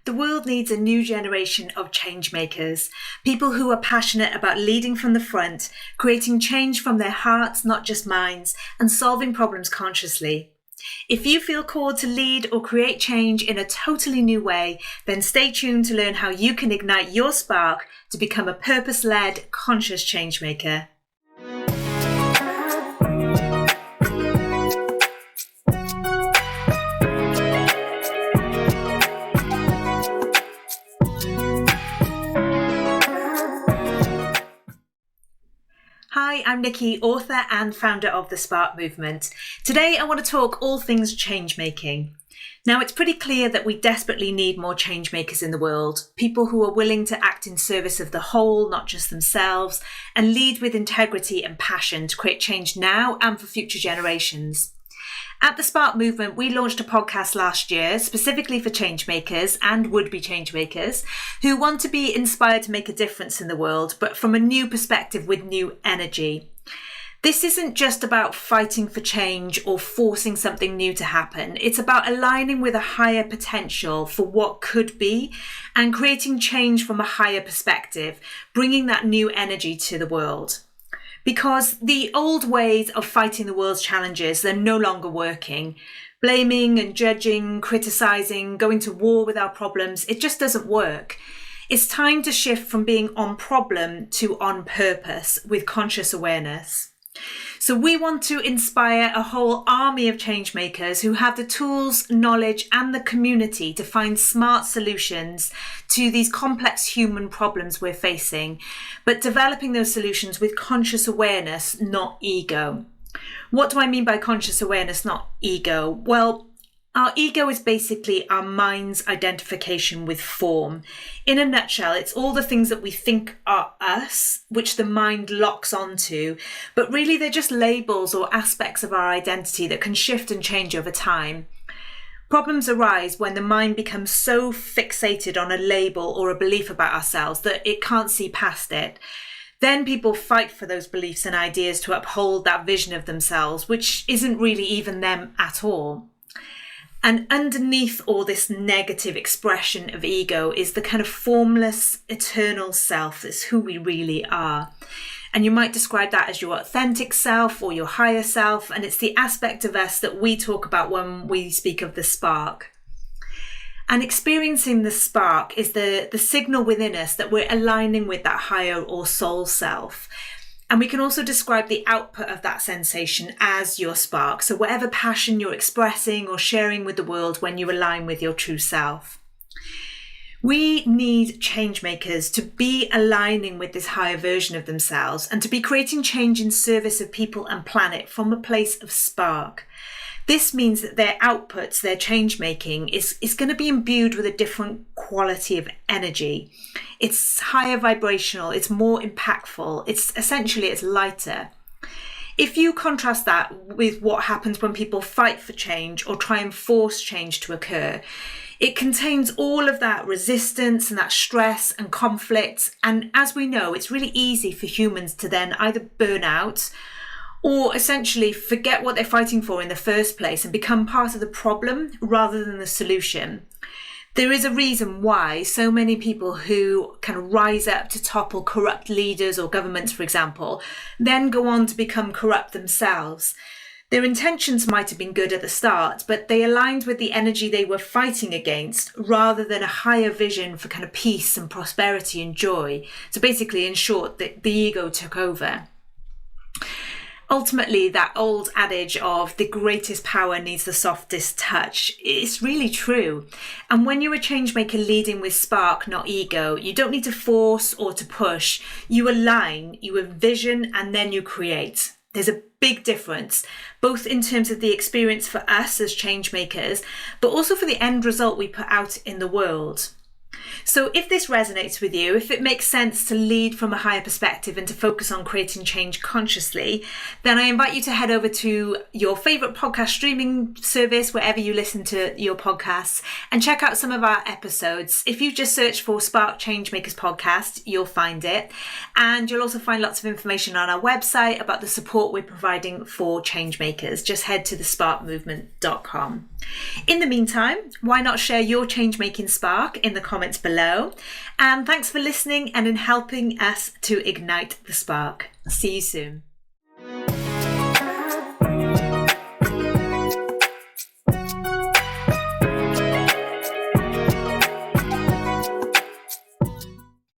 The world needs a new generation of changemakers, people who are passionate about leading from the front, creating change from their hearts, not just minds, and solving problems consciously. If you feel called to lead or create change in a totally new way, then stay tuned to learn how you can ignite your spark to become a purpose-led, conscious changemaker. Hi, I'm Nikki, author and founder of the Spark Movement. Today I want to talk all things change-making. Now, it's pretty clear that we desperately need more change makers in the world, people who are willing to act in service of the whole, not just themselves, and lead with integrity and passion to create change now and for future generations. At the Spark Movement, we launched a podcast last year specifically for change makers and would-be change makers who want to be inspired to make a difference in the world, but from a new perspective with new energy. This isn't just about fighting for change or forcing something new to happen. It's about aligning with a higher potential for what could be and creating change from a higher perspective, bringing that new energy to the world. Because the old ways of fighting the world's challenges, they're no longer working. Blaming and judging, criticizing, going to war with our problems, it just doesn't work. It's time to shift from being on problem to on purpose with conscious awareness. So we want to inspire a whole army of change makers who have the tools, knowledge, and the community to find smart solutions to these complex human problems we're facing, but developing those solutions with conscious awareness, not ego. What do I mean by conscious awareness, not ego? Well, our ego is basically our mind's identification with form. In a nutshell, it's all the things that we think are us, which the mind locks onto, but really they're just labels or aspects of our identity that can shift and change over time. Problems arise when the mind becomes so fixated on a label or a belief about ourselves that it can't see past it. Then people fight for those beliefs and ideas to uphold that vision of themselves, which isn't really even them at all. And underneath all this negative expression of ego is the kind of formless, eternal self. It's who we really are. And you might describe that as your authentic self or your higher self. And it's the aspect of us that we talk about when we speak of the spark. And experiencing the spark is the signal within us that we're aligning with that higher or soul self. And we can also describe the output of that sensation as your spark. So whatever passion you're expressing or sharing with the world when you align with your true self. We need change makers to be aligning with this higher version of themselves and to be creating change in service of people and planet from a place of spark. This means that their outputs, their change making is going to be imbued with a different quality of energy. It's higher vibrational, it's more impactful, it's lighter. If you contrast that with what happens when people fight for change or try and force change to occur, it contains all of that resistance and that stress and conflict. And as we know, it's really easy for humans to then either burn out or essentially forget what they're fighting for in the first place and become part of the problem rather than the solution. There is a reason why so many people who kind of rise up to topple corrupt leaders or governments, for example, then go on to become corrupt themselves. Their intentions might have been good at the start, but they aligned with the energy they were fighting against rather than a higher vision for kind of peace and prosperity and joy. So basically, in short, the ego took over. Ultimately, that old adage of the greatest power needs the softest touch is really true. And when you're a change maker leading with spark, not ego, you don't need to force or to push. You align, you envision, and then you create. There's a big difference, both in terms of the experience for us as change makers, but also for the end result we put out in the world. So if this resonates with you, if it makes sense to lead from a higher perspective and to focus on creating change consciously, then I invite you to head over to your favourite podcast streaming service, wherever you listen to your podcasts, and check out some of our episodes. If you just search for Spark Changemakers Podcast, you'll find it. And you'll also find lots of information on our website about the support we're providing for changemakers. Just head to thesparkmovement.com. In the meantime, why not share your changemaking spark in the comments below? And thanks for listening and in helping us to ignite the spark. See you soon.